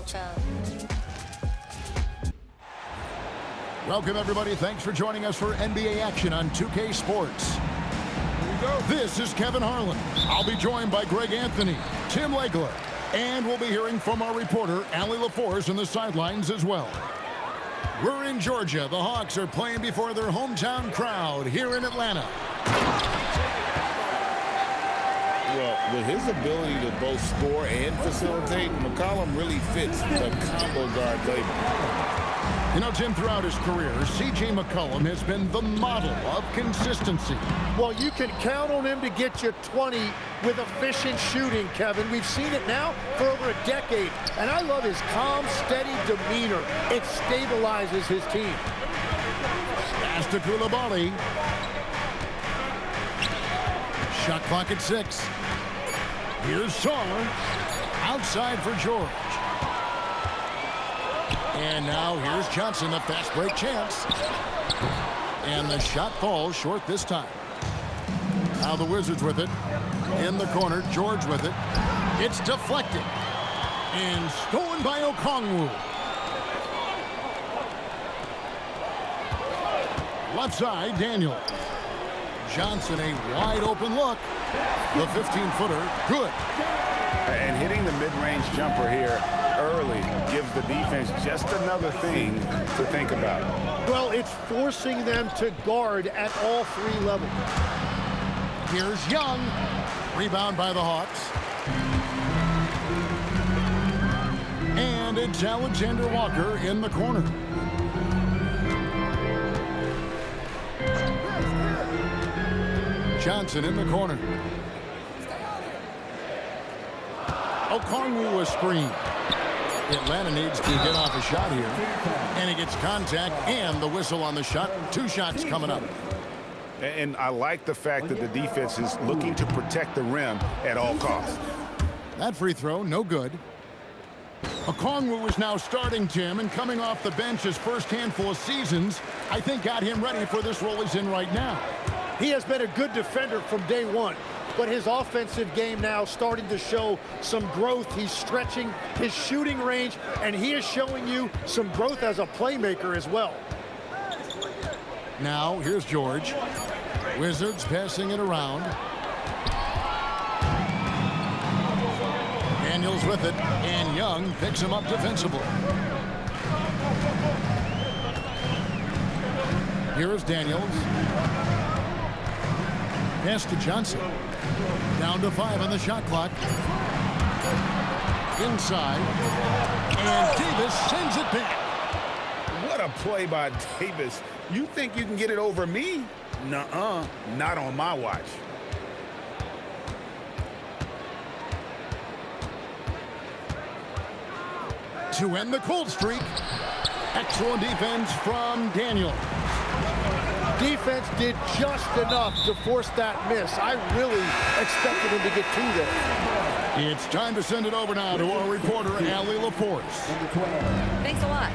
child. Welcome, everybody. Thanks for joining us for NBA action on 2K Sports. This is Kevin Harlan. I'll be joined by Greg Anthony, Tim Legler, and we'll be hearing from our reporter, Allie LaForce, in the sidelines as well. We're in Georgia. The Hawks are playing before their hometown crowd here in Atlanta. Well, with his ability to both score and facilitate, McCollum really fits the combo guard label. You know, Jim, throughout his career, C.J. McCollum has been the model of consistency. Well, you can count on him to get you 20 with efficient shooting, Kevin. We've seen it now for over a decade, and I love his calm, steady demeanor. It stabilizes his team. Pass to Coulibaly. Shot clock at 6. Here's Saar. Outside for George. And now here's Johnson, a fast break chance. And the shot falls short this time. Now the Wizards with it. In the corner, George with it. It's deflected. And stolen by Okongwu. Left side, Daniel. Johnson, a wide open look. The 15-footer, good. And hitting the mid-range jumper here early gives the defense just another thing to think about. Well, it's forcing them to guard at all three levels. Here's Young. Rebound by the Hawks. And it's Alexander Walker in the corner. Johnson in the corner. Okongwu a screen. Atlanta needs to get off a shot here. And he gets contact and the whistle on the shot. 2 shots coming up. And I like the fact that the defense is looking to protect the rim at all costs. That free throw, no good. Okongwu is now starting, Tim, and coming off the bench his first handful of seasons, I think got him ready for this role he's in right now. He has been a good defender from day one, but his offensive game now starting to show some growth. He's stretching his shooting range, and he is showing you some growth as a playmaker as well. Now, here's George. Wizards passing it around. Daniels with it, and Young picks him up defensively. Here's Daniels. Pass to Johnson. Down to 5 on the shot clock. Inside. And Davis sends it back. What a play by Davis. You think you can get it over me? Nuh-uh, not on my watch. To end the cold streak. Excellent defense from Daniel. Defense did just enough to force that miss. I really expected him to get 2 there. It's time to send it over now to our reporter, Allie LaForce. Thanks a lot.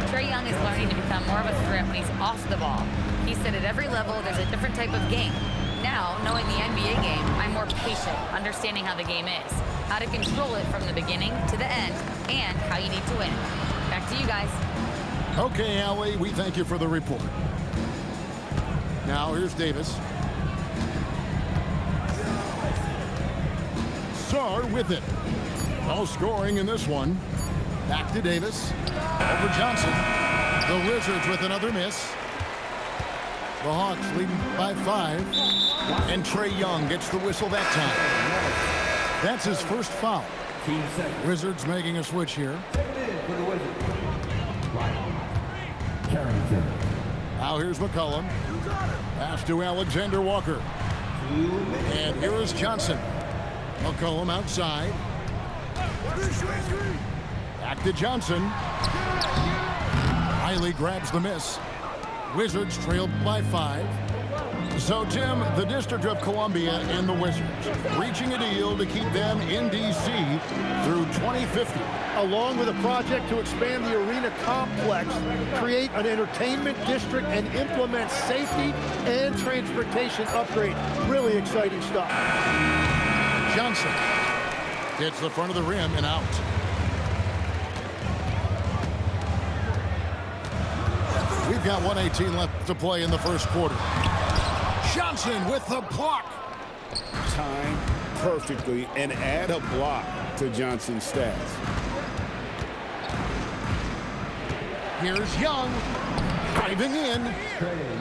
Trae Young is learning to become more of a threat when he's off the ball. He said at every level there's a different type of game. Now, knowing the NBA game, I'm more patient, understanding how the game is, how to control it from the beginning to the end, and how you need to win. Back to you guys. Okay, Allie, we thank you for the report. Now here's Davis. Saar with it. No scoring in this one. Back to Davis. Over Johnson. The Wizards with another miss. The Hawks leading by 5. And Trae Young gets the whistle that time. That's his first foul. Wizards making a switch here. Now here's McCollum. Pass to Alexander Walker. And here is Johnson. McCollum outside. Back to Johnson. Riley grabs the miss. Wizards trailed by 5. So, Tim, the District of Columbia and the Wizards reaching a deal to keep them in D.C. through 2050. Along with a project to expand the arena complex, create an entertainment district, and implement safety and transportation upgrade. Really exciting stuff. Johnson hits the front of the rim and out. got 1:18 left to play in the first quarter. Johnson with the block. Time perfectly and add a block to Johnson's stats. Here's Young. Driving in.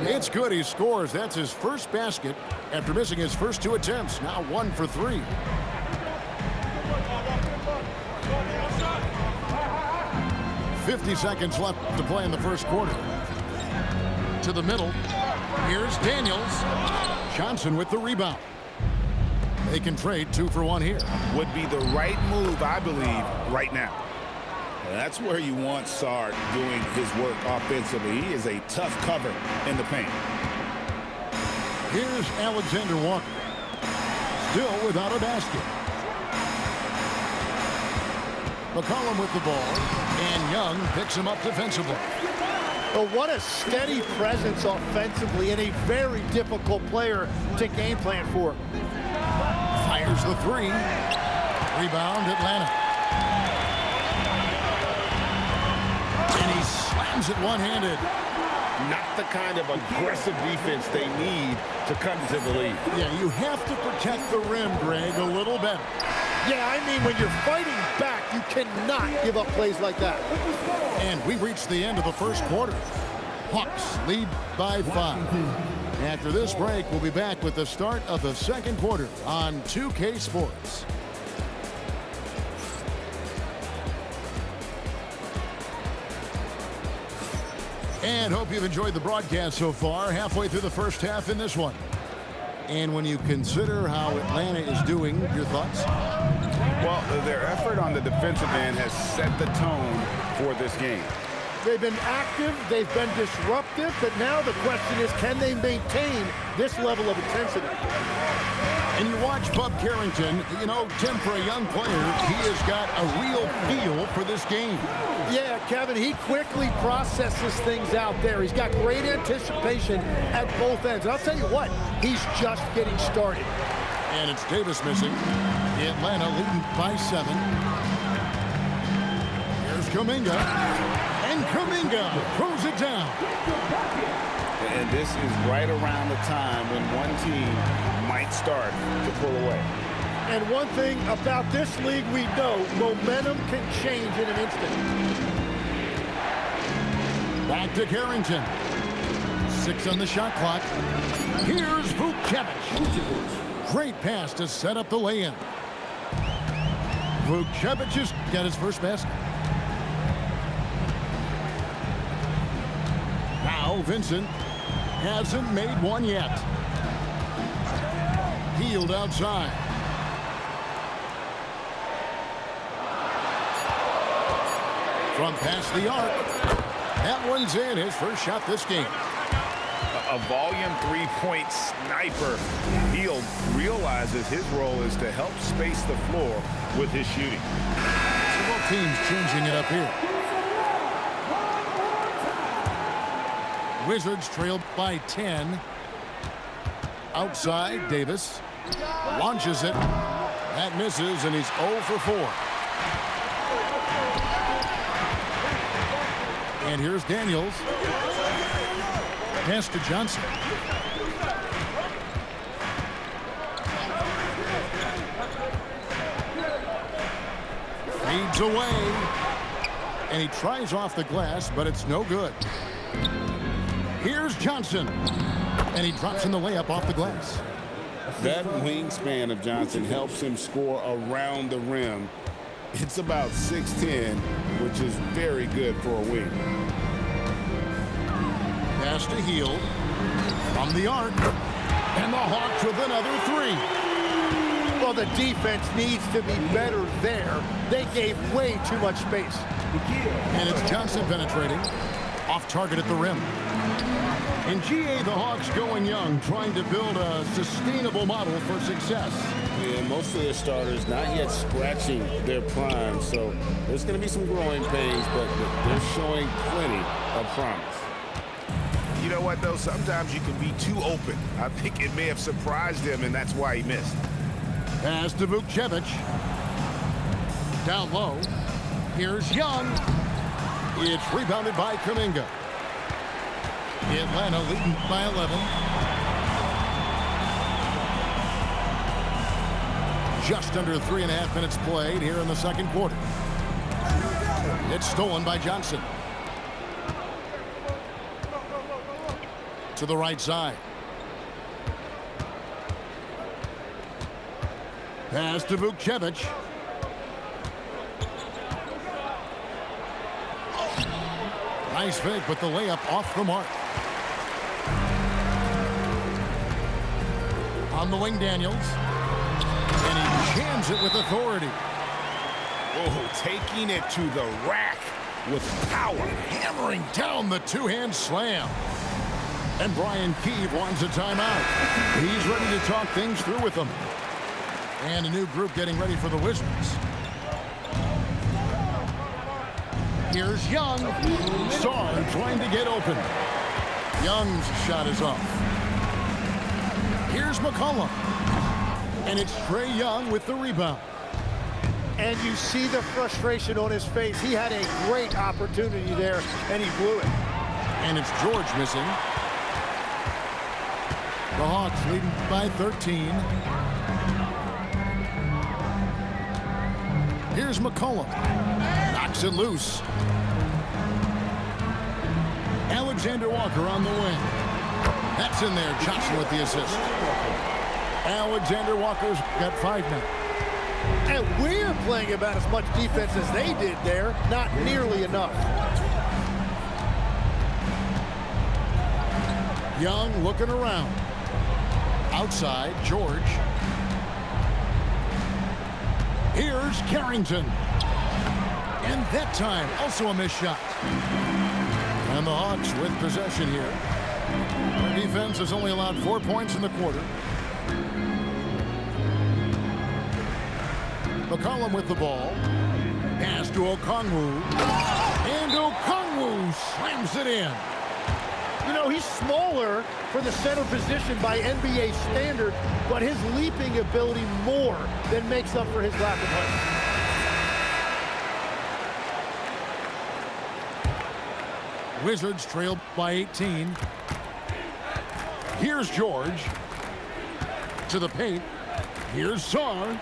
It's good. He scores. That's his first basket after missing his first 2 attempts. Now 1 for 3. "50 seconds left to play in the first quarter. To the middle. Here's Daniels. Johnson with the rebound. They can trade 2 for 1 here. Would be the right move, I believe, right now. And that's where you want Sard doing his work offensively. He is a tough cover in the paint. Here's Alexander Walker. Still without a basket. McCollum with the ball. And Young picks him up defensively. But what a steady presence offensively and a very difficult player to game plan for. Fires the 3. Rebound Atlanta. And he slams it one-handed. Not the kind of aggressive defense they need to come to the lead. Yeah, you have to protect the rim, Greg, a little better. Yeah, I mean, when you're fighting back, you cannot give up plays like that. And we reached the end of the first quarter. Hawks lead by 5. After this break, we'll be back with the start of the second quarter on 2K Sports. And hope you've enjoyed the broadcast so far. Halfway through the first half in this one. And when you consider how Atlanta is doing, your thoughts? Well, their effort on the defensive end has set the tone for this game. They've been active, they've been disruptive, but now the question is, can they maintain this level of intensity? And you watch Bub Carrington, you know, Tim, for a young player, he has got a real feel for this game. Yeah, Kevin, he quickly processes things out there. He's got great anticipation at both ends. And I'll tell you what, he's just getting started. And it's Davis missing. Atlanta leading by 7. Here's Kuminga. And Kuminga throws it down. And this is right around the time when one team might start to pull away. And one thing about this league we know, momentum can change in an instant. Back to Carrington. 6 on the shot clock. Here's Vucevic. Great pass to set up the lay-in. Vucevic has got his first basket. Now Vincent hasn't made one yet. Healed outside. From past the arc. That one's in. His first shot this game. A volume three-point sniper. Hield realizes his role is to help space the floor with his shooting. So both teams changing it up here. Wizards trailed by 10. Outside, Davis launches it. That misses, and he's 0 for 4. And here's Daniels. Pass to Johnson. Fades away. And he tries off the glass, but it's no good. Here's Johnson. And he drops in the layup off the glass. That wingspan of Johnson helps him score around the rim. It's about 6'10", which is very good for a wing. Pass to Hield. From the arc. And the Hawks with another 3. Well, the defense needs to be better there. They gave way too much space. And it's Johnson penetrating. Off target at the rim. In GA, the Hawks going young, trying to build a sustainable model for success. Yeah, most of their starters not yet scratching their prime, so there's going to be some growing pains, but they're showing plenty of promise. You know what, though? Sometimes you can be too open. I think it may have surprised him, and that's why he missed. Pass to Vucevic. Down low. Here's Young. It's rebounded by Kuminga. Atlanta leading by 11. Just under 3.5 minutes played here in the second quarter. It's stolen by Johnson. To the right side. Pass to Vukcevic. Nice fake, but the layup off the mark. On the wing, Daniels. And he jams it with authority. Oh, taking it to the rack with power. Hammering down the two-hand slam. And Brian Keefe wants a timeout. He's ready to talk things through with them. And a new group getting ready for the Wizards. Here's Young. Sarr trying to get open. Young's shot is off. Here's McCollum. And it's Trae Young with the rebound. And you see the frustration on his face. He had a great opportunity there, and he blew it. And it's George missing. The Hawks leading by 13. Here's McCollum. Knocks it loose. Alexander Walker on the wing. That's in there. Johnson with the assist. Alexander Walker's got 5 now. And we're playing about as much defense as they did there. Not nearly enough. Young looking around. Outside, George. Here's Carrington. And that time, also a missed shot. And the Hawks with possession here. Their defense has only allowed 4 points in the quarter. McCollum with the ball. Pass to Okongwu. And Okongwu slams it in. You know, he's smaller for the center position by NBA standard, but his leaping ability more than makes up for his lack of height. Wizards trail by 18. Here's George. To the paint. Here's Sarr.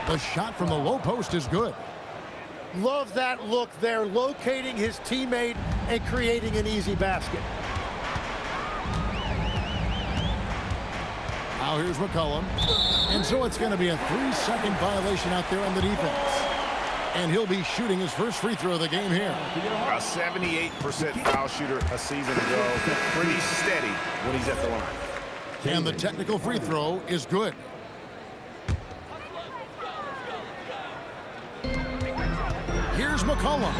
The shot from the low post is good. Love that look there, locating his teammate and creating an easy basket. Now here's McCollum. And so it's going to be a 3-second violation out there on the defense. And he'll be shooting his first free throw of the game here. A 78% foul shooter a season ago. Pretty steady when he's at the line. And the technical free throw is good. Here's McCollum.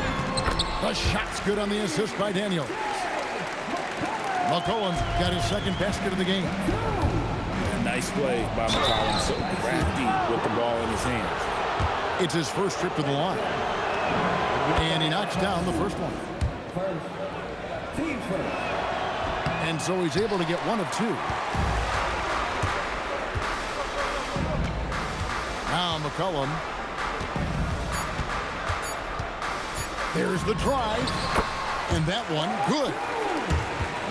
The shot's good on the assist by Daniels. McCollum's got his second basket of the game. Nice play by McCollum. So crafty with the ball in his hands. It's his first trip to the line. And he knocks down the first one. And so he's able to get 1 of 2. Now McCollum. There's the drive. And that one, good.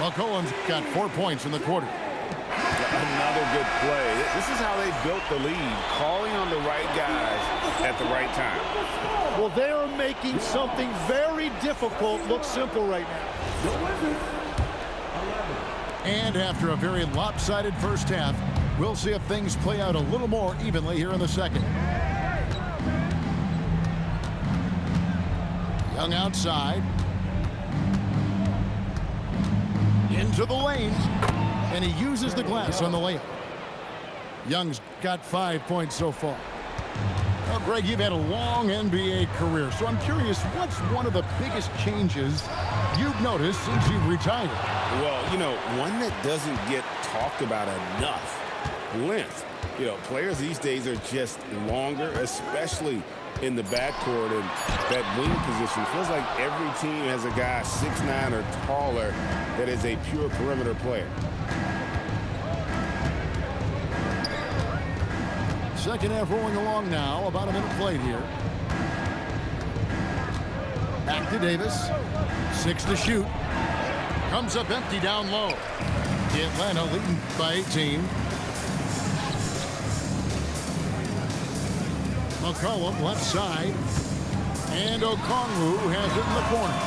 McCollum's got 4 points in the quarter. Another good play. This is how they built the lead, calling on the right guys at the right time. Well, they are making something very difficult look simple right now. And after a very lopsided first half, we'll see if things play out a little more evenly here in the second. Young outside. Into the lane. And he uses the glass on the layup. Young's got 5 points so far. Well, Greg, you've had a long NBA career, so I'm curious, what's one of the biggest changes you've noticed since you've retired? Well, you know, one that doesn't get talked about enough, length. You know, players these days are just longer, especially in the backcourt, and that wing position. Feels like every team has a guy 6'9" or taller that is a pure perimeter player. Second half rolling along now. About a minute played here. Back to Davis. 6 to shoot. Comes up empty down low. Atlanta leading by 18. McCollum left side. And Okongwu has it in the corner.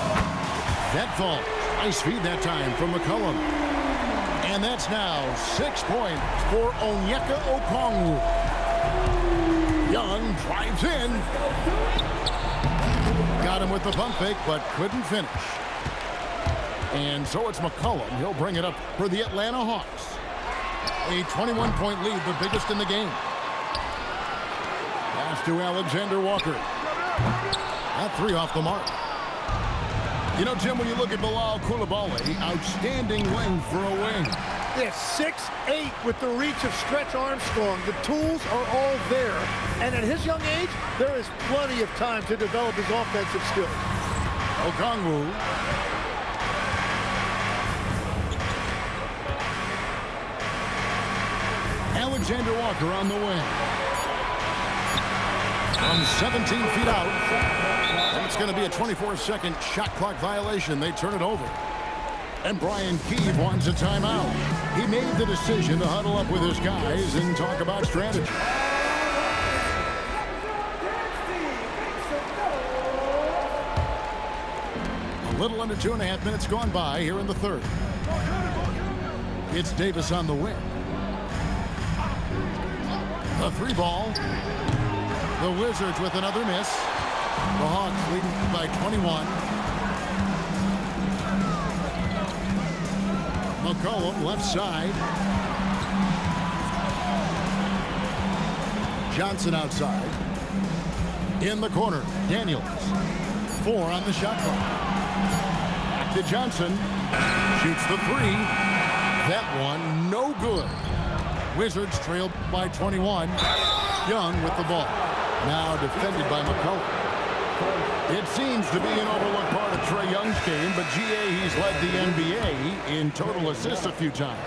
That falls. Nice feed that time from McCollum. And that's now 6 points for Onyeka Okongwu. Young drives in. Got him with the pump fake, but couldn't finish. And so it's McCollum. He'll bring it up for the Atlanta Hawks. A 21-point lead, the biggest in the game. Pass to Alexander Walker. That three off the mark. You know, Jim, when you look at Bilal Coulibaly, outstanding length for a wing. Yes, 6'8" with the reach of Stretch Armstrong. The tools are all there. And at his young age, there is plenty of time to develop his offensive skills. Okongwu. Alexander Walker on the wing. From 17 feet out. And it's going to be a 24-second shot clock violation. They turn it over. And Brian Keefe wants a timeout. He made the decision to huddle up with his guys and talk about strategy. A little under 2.5 minutes gone by here in the third. It's Davis on the wing. The three ball. The Wizards with another miss. The Hawks leading by 21. McCollum left side. Johnson outside. In the corner, Daniels. 4 on the shot clock. Back to Johnson. Shoots the three. That one no good. Wizards trailed by 21. Young with the ball. Now defended by McCollum. It seems to be an overlooked part of Trae Young's game, but GA, he's led the NBA in total assists a few times.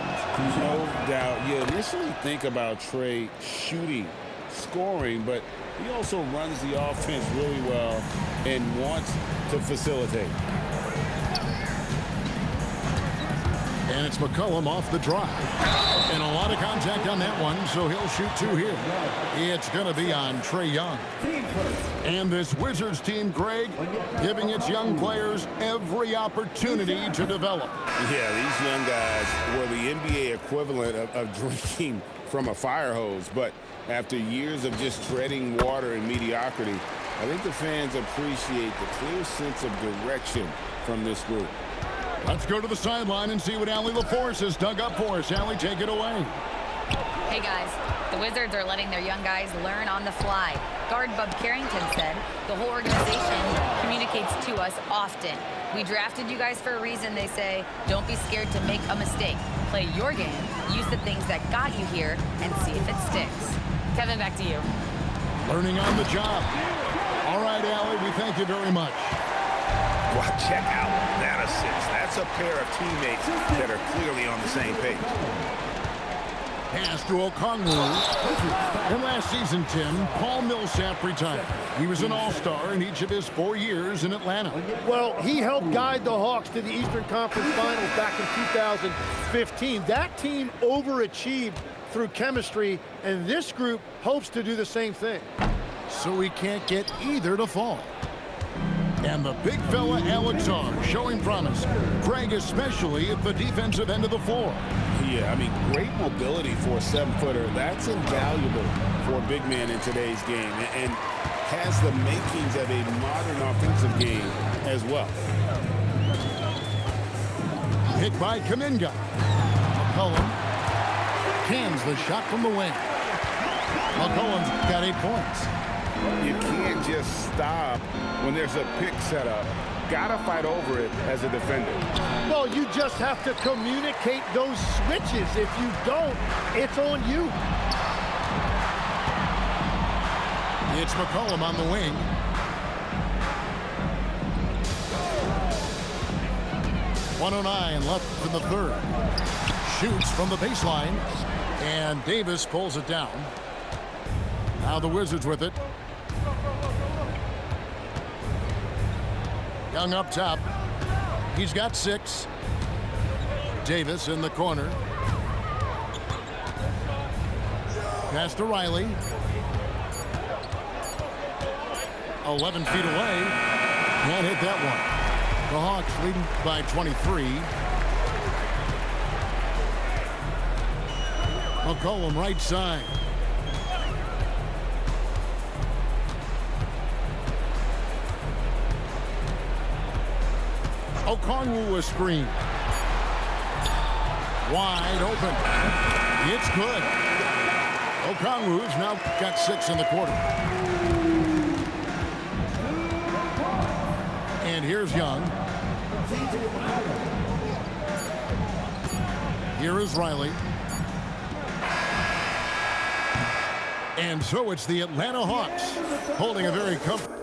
No doubt. You initially think about Trae shooting, scoring, but he also runs the offense really well and wants to facilitate. And it's McCollum off the drive. And a lot of contact on that one, so he'll shoot 2 here. It's going to be on Trae Young. And this Wizards team, Greg, giving its young players every opportunity to develop. Yeah, these young guys were the NBA equivalent of drinking from a fire hose. But after years of just treading water and mediocrity, I think the fans appreciate the clear sense of direction from this group. Let's go to the sideline and see what Allie LaForce has dug up for us. Allie, take it away. Hey guys, the Wizards are letting their young guys learn on the fly. Guard Bub Carrington said, the whole organization communicates to us often. We drafted you guys for a reason, they say. Don't be scared to make a mistake. Play your game, use the things that got you here, and see if it sticks. Kevin, back to you. Learning on the job. All right, Allie, we thank you very much. Well, check out that assist. That's a pair of teammates that are clearly on the same page. Pass to Okongwu. And last season, Tim, Paul Millsap retired. He was an all-star in each of his 4 years in Atlanta. Well, he helped guide the Hawks to the Eastern Conference Finals back in 2015. That team overachieved through chemistry, and this group hopes to do the same thing. So we can't get either to fall. And the big fella, Alex R, showing promise. Greg, especially at the defensive end of the floor. Yeah, I mean, great mobility for a 7-footer. That's invaluable for a big man in today's game, and has the makings of a modern offensive game as well. Hit by Kuminga. McCollum cans the shot from the wing. McCollum's got 8 points. You can't just stop when there's a pick set up. Gotta fight over it as a defender. Well, you just have to communicate those switches. If you don't, it's on you. It's McCollum on the wing. .109 left in the third. Shoots from the baseline. And Davis pulls it down. Now the Wizards with it. Young up top. He's got 6. Davis in the corner. Pass to Riley. 11 feet away. Can't hit that one. The Hawks leading by 23. McCollum right side. Okongwu a screen. Wide open. It's good. Okongwu's now got 6 in the quarter. And here's Young. Here is Riley. And so it's the Atlanta Hawks holding a very comfortable.